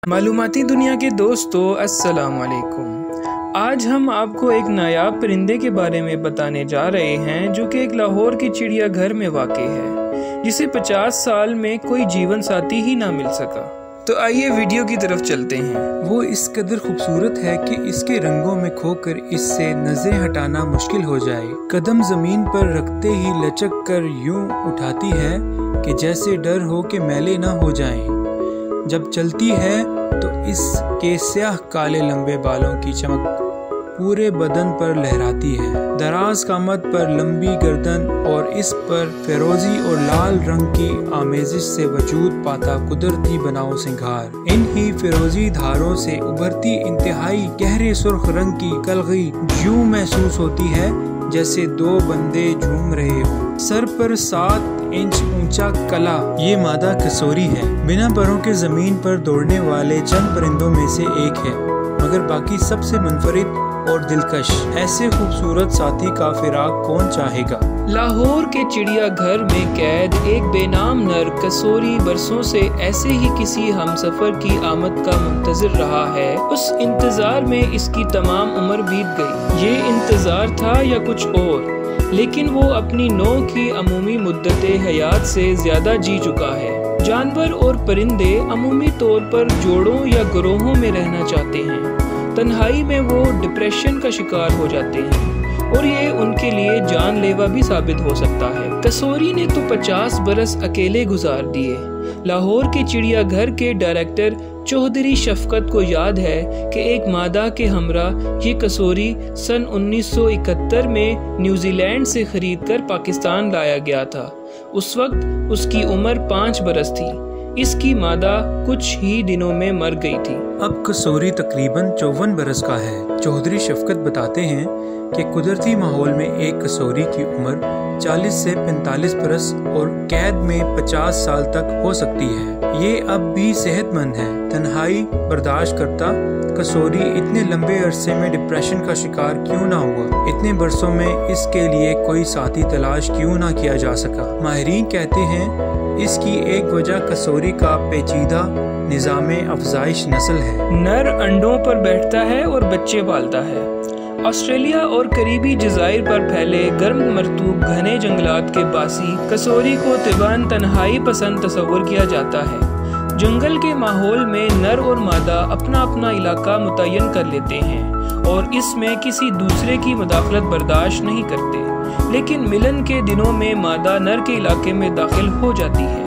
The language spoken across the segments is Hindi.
मालूमाती दुनिया के दोस्तों, अस्सलाम वालेकुम। आज हम आपको एक नायाब परिंदे के बारे में बताने जा रहे हैं जो कि एक लाहौर की चिड़ियाघर में वाक़ है, जिसे 50 साल में कोई जीवन साथी ही ना मिल सका। तो आइए वीडियो की तरफ चलते हैं। वो इस कदर खूबसूरत है कि इसके रंगों में खोकर इससे नजरें हटाना मुश्किल हो जाए। कदम जमीन पर रखते ही लचक कर यूं उठाती है कि जैसे डर हो कि मैले ना हो जाएं। जब चलती है तो इसके स्याह काले लंबे बालों की चमक पूरे बदन पर लहराती है। दराज कामत पर लंबी गर्दन और इस पर फिरोजी और लाल रंग की आमेजिश से वजूद पाता कुदरती बनाओ सिंगार। इन्हीं फिरोजी धारों से उभरती इंतहाई गहरे सुर्ख रंग की कलगी यूं महसूस होती है जैसे दो बंदे झूम रहे हो। सर पर 7 इंच ऊंचा कला ये मादा कसोरी है। बिना परों के जमीन पर दौड़ने वाले चंद परिंदों में से एक है, मगर बाकी सबसे मुनफरिद और दिलकश। ऐसे खूबसूरत साथी का फिराक कौन चाहेगा। लाहौर के चिड़ियाघर में कैद एक बेनाम नर कसोरी बरसों से ऐसे ही किसी हमसफर की आमद का मुंतजिर रहा है। उस इंतजार में इसकी तमाम उम्र बीत गई। ये इंतजार था या कुछ और, लेकिन वो अपनी नौ की अमूमी मुद्दत हयात से ज्यादा जी चुका है। जानवर और परिंदे अमूमी तौर पर जोड़ों या गिरोहों में रहना चाहते हैं। तन्हाई में वो डिप्रेशन का शिकार हो जाते हैं और ये उनके लिए जानलेवा भी साबित हो सकता है। कसोरी ने तो 50 बरस अकेले गुजार दिए। लाहौर के चिड़ियाघर के डायरेक्टर चौधरी शफकत को याद है कि एक मादा के हमरा ये कसोरी सन 1971 में न्यूजीलैंड से खरीदकर पाकिस्तान लाया गया था। उस वक्त उसकी उम्र 5 बरस थी। इसकी मादा कुछ ही दिनों में मर गई थी। अब कसोरी तकरीबन 54 बरस का है। चौधरी शफकत बताते हैं कि कुदरती माहौल में एक कसोरी की उम्र 40 से 45 बरस और कैद में 50 साल तक हो सकती है। ये अब भी सेहतमंद है, तन्हाई बर्दाश्त करता। कसोरी इतने लंबे अरसे में डिप्रेशन का शिकार क्यों ना हुआ? इतने बरसों में इसके लिए कोई साथी तलाश क्यों ना किया जा सका? माहिरीन कहते हैं इसकी एक वजह कसोरी का पेचीदा निज़ामे अफजाइश नस्ल है। नर अंडों पर बैठता है और बच्चे पालता है। ऑस्ट्रेलिया और करीबी जज़ाइर पर फैले गर्म मरतूब घने जंगलात के बासी कसोरी को तिबान तन्हाई पसंद तस्वुर किया जाता है। जंगल के माहौल में नर और मादा अपना अपना इलाका मुतय्यन कर लेते हैं और इसमें किसी दूसरे की मुदाखलत बर्दाश्त नहीं करते। लेकिन मिलन के दिनों में मादा नर के इलाके में दाखिल हो जाती है।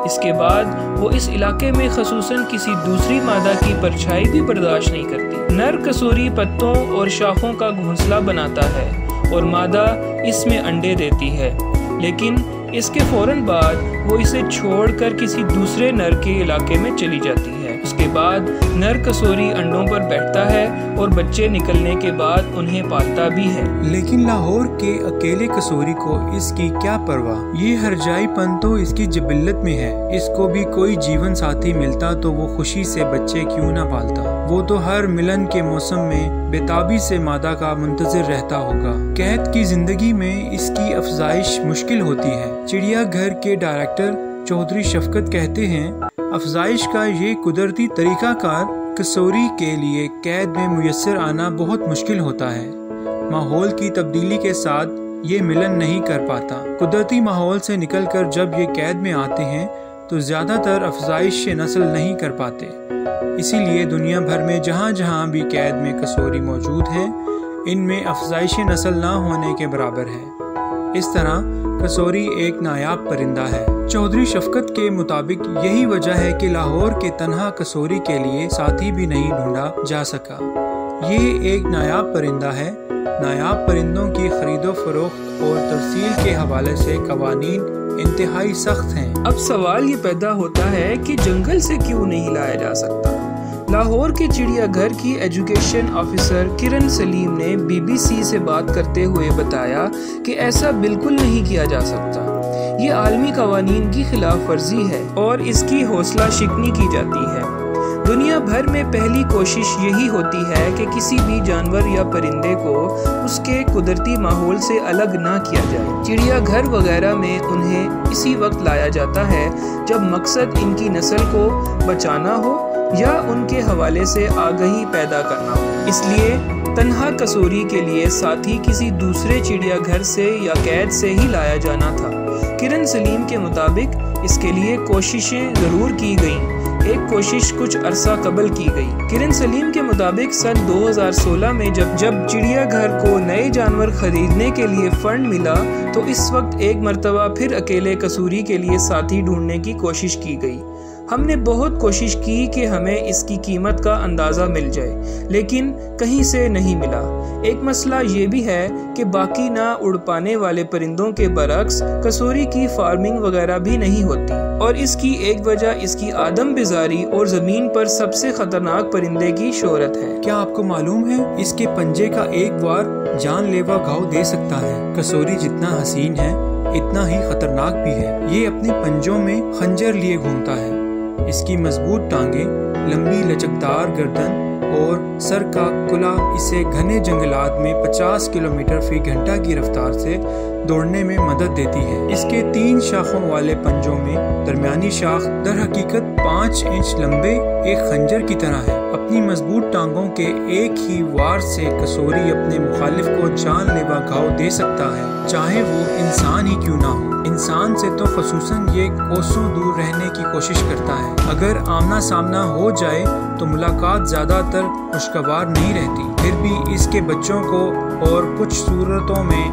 इसके बाद वो इस इलाके में खसूसन किसी दूसरी मादा की परछाई भी बर्दाश्त नहीं करती। नर कसोरी पत्तों और शाखों का घोंसला बनाता है और मादा इसमें अंडे देती है, लेकिन इसके फौरन बाद वो इसे छोड़कर किसी दूसरे नर के इलाके में चली जाती है। उसके बाद नर कसोरी अंडों पर बैठता है और बच्चे निकलने के बाद उन्हें पालता भी है। लेकिन लाहौर के अकेले कसोरी को इसकी क्या परवाह। ये हरजाईपन तो इसकी जिबिल्लत में है। इसको भी कोई जीवन साथी मिलता तो वो खुशी से बच्चे क्यों ना पालता। वो तो हर मिलन के मौसम में बेताबी से मादा का मुंतजिर रहता होगा। कैद की जिंदगी में इसकी अफजाइश मुश्किल होती है। चिड़ियाघर के डायरेक्टर चौधरी शफकत कहते हैं अफजाइश का ये कुदरती तरीकाकार कसोरी के लिए कैद में मुयस्सर आना बहुत मुश्किल होता है। माहौल की तब्दीली के साथ ये मिलन नहीं कर पाता। कुदरती माहौल से निकलकर जब ये कैद में आते हैं तो ज़्यादातर अफजाइश नस्ल नहीं कर पाते। इसीलिए दुनिया भर में जहाँ जहाँ भी कैद में कसोरी मौजूद हैं, इनमें अफजाइश नस्ल ना होने के बराबर है। इस तरह कसोरी एक नायाब परिंदा है। चौधरी शफकत के मुताबिक यही वजह है कि लाहौर के तन्हा कसोरी के लिए साथी भी नहीं ढूंढा जा सका। ये एक नायाब परिंदा है। नायाब परिंदों की खरीदो फरोख्त और तरसील के हवाले से कवानीन इंतहाई सख्त हैं। अब सवाल ये पैदा होता है कि जंगल से क्यों नहीं लाया जा सकता। लाहौर के चिड़ियाघर की एजुकेशन ऑफिसर किरण सलीम ने BBC से बात करते हुए बताया कि ऐसा बिल्कुल नहीं किया जा सकता। ये आलमी कवानीन की खिलाफ वर्जी है और इसकी हौसला शिकनी की जाती है। दुनिया भर में पहली कोशिश यही होती है कि किसी भी जानवर या परिंदे को उसके कुदरती माहौल से अलग ना किया जाए। चिड़ियाघर वगैरह में उन्हें इसी वक्त लाया जाता है जब मकसद इनकी नस्ल को बचाना हो या उनके हवाले से आगाही पैदा करना हो। इसलिए तन्हा कसूरी के लिए साथी किसी दूसरे चिड़ियाघर से या कैद से ही लाया जाना था। किरण सलीम के मुताबिक इसके लिए कोशिशें ज़रूर की गईं। एक कोशिश कुछ अरसा कबल की गई। किरण सलीम के मुताबिक सन 2016 में जब चिड़ियाघर को नए जानवर खरीदने के लिए फंड मिला तो इस वक्त एक मर्तबा फिर अकेले कसूरी के लिए साथी ढूंढने की कोशिश की गई। हमने बहुत कोशिश की कि हमें इसकी कीमत का अंदाज़ा मिल जाए, लेकिन कहीं से नहीं मिला। एक मसला ये भी है कि बाकी ना उड़ पाने वाले परिंदों के बरक्स कसूरी की फार्मिंग वगैरह भी नहीं होती, और इसकी एक वजह इसकी आदम बिजारी और ज़मीन पर सबसे ख़तरनाक परिंदे की शोहरत है। क्या आपको मालूम है इसके पंजे का एक बार जानलेवा घाव दे सकता है। कसूरी जितना हसीन है इतना ही खतरनाक भी है। ये अपने पंजों में खंजर लिए घूमता है। इसकी मजबूत टांगे, लंबी लचकदार गर्दन और सर का कुला इसे घने जंगलात में 50 किलोमीटर फी घंटा की रफ्तार से दौड़ने में मदद देती है। इसके 3 शाखों वाले पंजों में दरमियानी शाख दर हकीकत 5 इंच लंबे एक खंजर की तरह है। अपनी मजबूत टांगों के एक ही वार से कसूरी अपने मुखालिफ को जानलेवा घाव दे सकता है, चाहे वो इंसान ही क्यों ना हो। इंसान से तो खसूसन ये कोसों दूर रहने की कोशिश करता है। अगर आमना सामना हो जाए तो मुलाकात ज़्यादातर खुशगवार नहीं रहती। फिर भी इसके बच्चों को और कुछ सूरतों में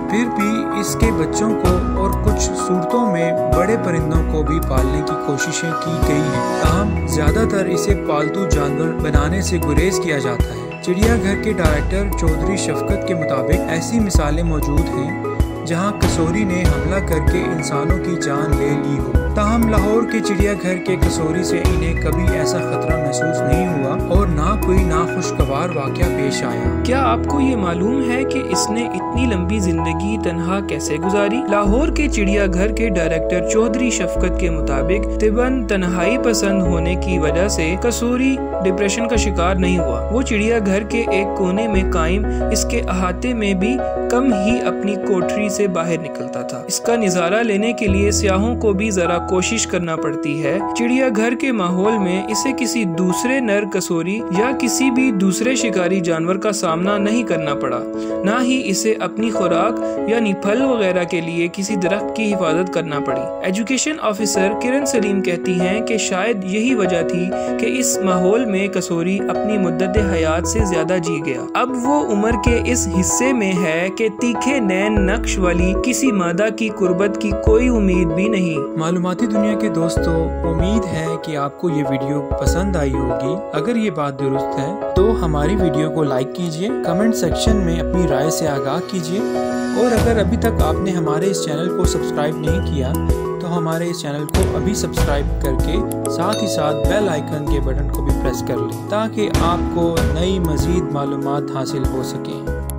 बड़े परिंदों को भी पालने की कोशिशें की गई हैं। ताहम ज़्यादातर इसे पालतू जानवर बनाने से गुरेज किया जाता है। चिड़ियाघर के डायरेक्टर चौधरी शफकत के मुताबिक ऐसी मिसालें मौजूद हैं जहां कसूरी ने हमला करके इंसानों की जान ले ली हो। ताहम लाहौर के चिड़ियाघर के कसूरी से इन्हें कभी ऐसा खतरा महसूस नहीं हुआ और ना कोई नाखुशगवार वाक़या पेश आया। क्या आपको ये मालूम है कि इसने इतनी लंबी जिंदगी तन्हा कैसे गुजारी? लाहौर के चिड़ियाघर के डायरेक्टर चौधरी शफकत के मुताबिक तिबन तन्हाई पसंद होने की वजह से कसूरी डिप्रेशन का शिकार नहीं हुआ। वो चिड़ियाघर के एक कोने में कायम इसके अहाते में भी कम ही अपनी कोठरी से बाहर निकलता था। इसका नजारा लेने के लिए सियाहों को भी जरा कोशिश करना पड़ती है। चिड़ियाघर के माहौल में इसे किसी दूसरे नर कसूरी या किसी भी दूसरे शिकारी जानवर का सामना नहीं करना पड़ा। ना ही इसे अपनी खुराक यानी फल वगैरह के लिए किसी दरख्त की हिफाजत करना पड़ी। एजुकेशन ऑफिसर किरण सलीम कहती हैं कि शायद यही वजह थी कि इस माहौल में कसूरी अपनी मुद्दत हयात से ज्यादा जी गया। अब वो उम्र के इस हिस्से में है कि तीखे नैन नक्श वाली किसी मादा की कुर्बत की कोई उम्मीद भी नहीं। मालूमाती दुनिया के दोस्तों, उम्मीद है कि आपको ये वीडियो पसंद आई होगी। अगर ये बात दुरुस्त है तो हमारी वीडियो को लाइक कीजिए, कमेंट सेक्शन में अपनी राय से आगाह कीजिए, और अगर अभी तक आपने हमारे इस चैनल को सब्सक्राइब नहीं किया तो हमारे इस चैनल को अभी सब्सक्राइब करके साथ ही साथ बेल आइकन के बटन को भी प्रेस कर लें ताकि आपको नई मज़ीद मालूमात हासिल हो सकें।